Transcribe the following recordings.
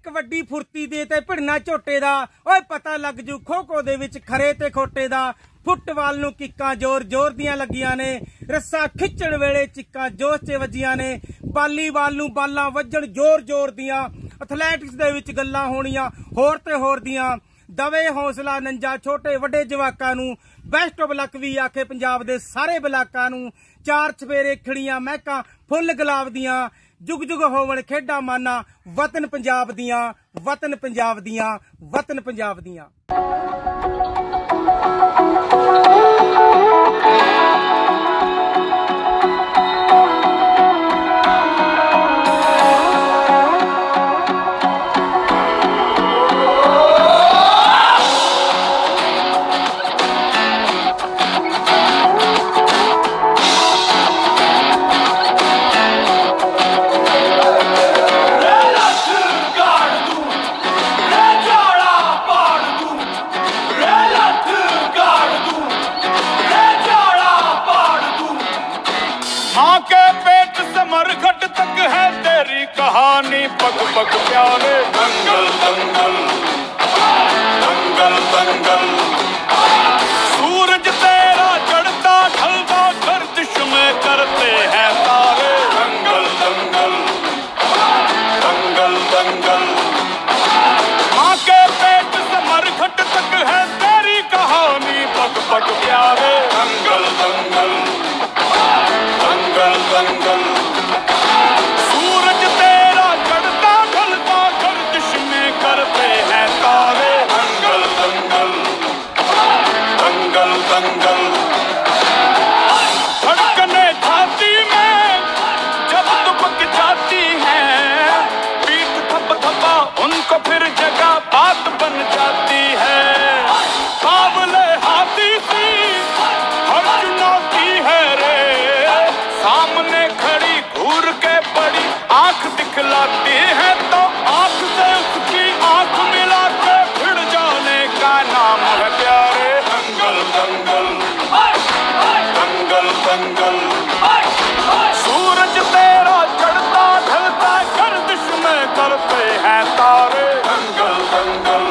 कबड्डी फुर्ती दे ते भिड़ना झोटे दा ओए पता लग जू खो खो दे विच खरे ते खोटे दा। फुटबाल नूं किक्कां जोर जोर दियां लगियां ने, रस्सा खिच्चण वेले चिक्कां जोश च वजियां ने, वालीबाल नूं बालां वज्जण जोर जोर दियां, एथलैटिक्स दे विच गल्लां होणियां होर ते होर दियां। दवे हौसला नंजा छोटे वड्डे जवाकां नूं, बेस्ट ऑफ लक वी आखे पंजाब दे सारे बलाकां नूं। चार चफेरे खिड़ियां महकां फुल गुलाब दियां, जुग जुग होवण खेडां माना वतन पंजाब दियां, वतन पंजाब दियां, वतन पंजाब दियां। कहानी पग पग प्यारे दंगल दंगल दंगल दंगल। सूरज तेरा चढ़ता ढलता गर्दिश में करते हैं तारे दंगल दंगल दंगल दंगल। माँ के पेट से मरघट तक है तेरी कहानी पग पग प्यारे दंगल दंगल दंगल दंगल। करते हैं तारे दंगल दंगल दंगल दंगल। धड़कने छाती में जब दुबक जाती है, पीठ थप थपा उनको फिर जगह बात बन जाती है। काबले हाथी सी हर चुनौती है रे, सामने खड़ी घूर के बड़ी आंख दिखलाती है, तो आंख से उसकी आंख मिला के भिड़ जाने का नाम है प्यारे दंगल दंगल दंगल दंगल। सूरज तेरा चढ़ता ढलता गर्दिश में करते हैं तारे दंगल दंगल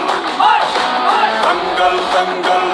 दंगल दंगल।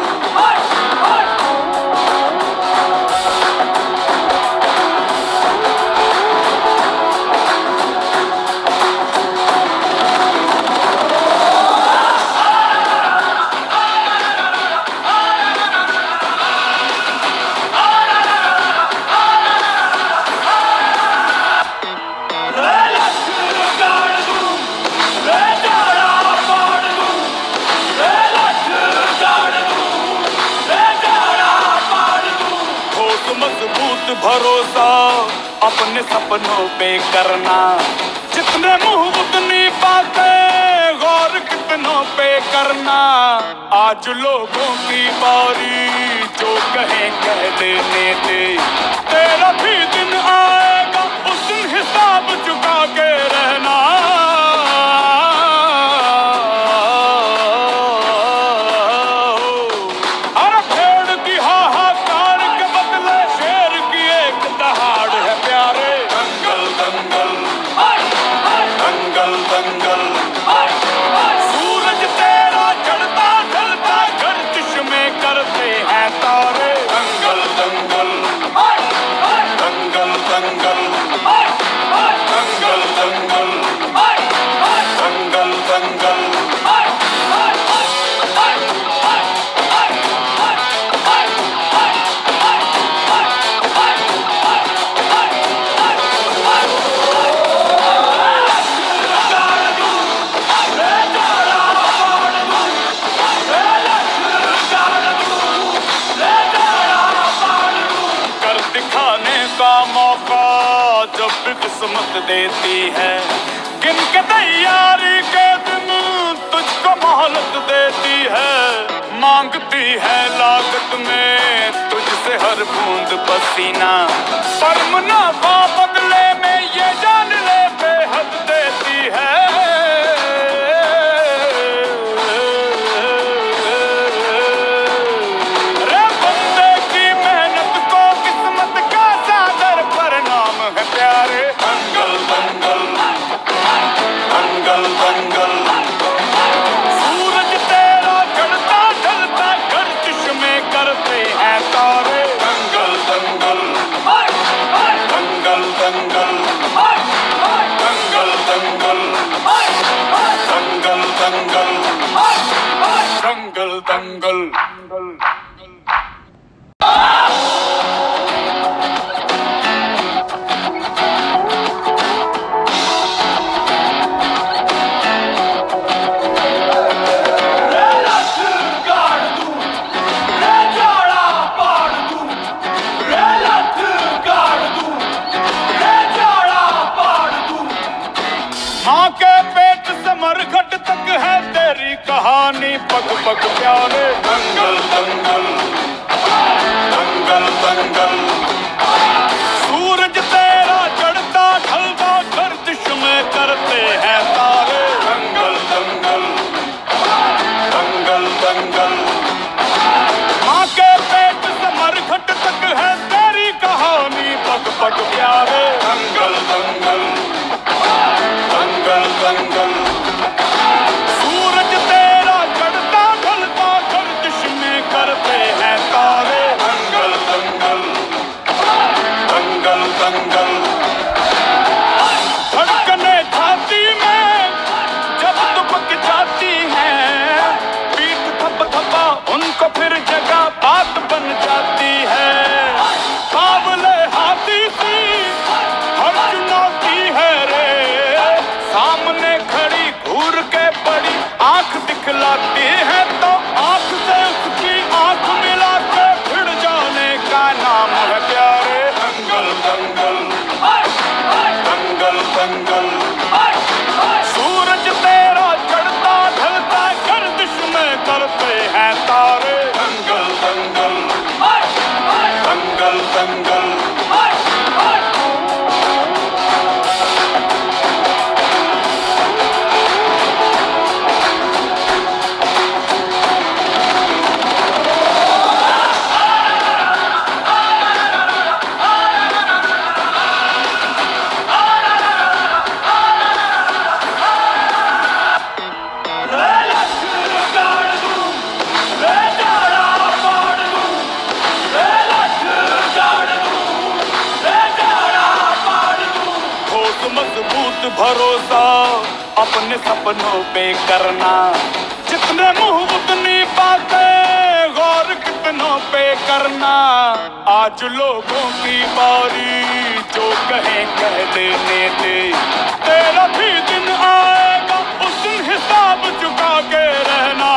मजबूत भरोसा अपने सपनों पे करना, जितने मुंह उतनी बातें गौर कितनों पे करना। आज लोगों की बारी जो कहें कह लेने दे, तेरा भी दिन आएगा उस दिन हिसाब चुका के रहना। सूरज तेरा चढ़ता ढलता गर्दिश में करते हैं तारे दंगल दंगल दंगल दंगल दंगल दंगल दंगल दंगल। जब भी किस्मत देती है, गिन के तैयारी के दिन तुझको मोहलत देती है। मांगती है लागत में तुझसे हर बूंद पसीना, पर मुनाफा बदले में ये जान ले बेहद देती है। रे बंदे की मेहनत को किस्मत का सागर परिणाम है प्यारे दंगल दंगल दंगल दंगल। मरघट तक है तेरी कहानी, पग पग प्यारे। दंगल दंगल दंगल दंगल, सूरज तेरा चढ़ता ढलता गर्दिश में करते हैं तारे। दंगल दंगल दंगल दंगल, माँ के पेट से मरघट तक है तेरी कहानी, पग पग प्यारे। दंगल दंगल दंगल दंगल, सूरज तेरा चढ़ता ढलता गर्दिश में करते हैं तारे। दंगल दंगल दंगल दंगल, धड़कने छाती में जब दुबक जाती है, पीठ थप थपा उनको फिर जगह बात बन जाती है। बावले हाथी सी हर चुनौती है रे, सामने खड़ी घूर के बड़ी आंख दिखलाती है, तो आंख से उसकी आंख मिला के भिड़ जाने का नाम है प्यारे। दंगल दंगल दंगल दंगल, सूरज तेरा चढ़ता ढलता गर्दिश में करते हैं तारे। दंगल दंगल दंगल दंगल, मजबूत भरोसा अपने सपनों पे करना, जितने मुंह उतनी बातें, गौर कितनों पे करना। आज लोगों की बारी, जो कहें कह देने दे, तेरा भी दिन आएगा उस दिन हिसाब चुका के रहना।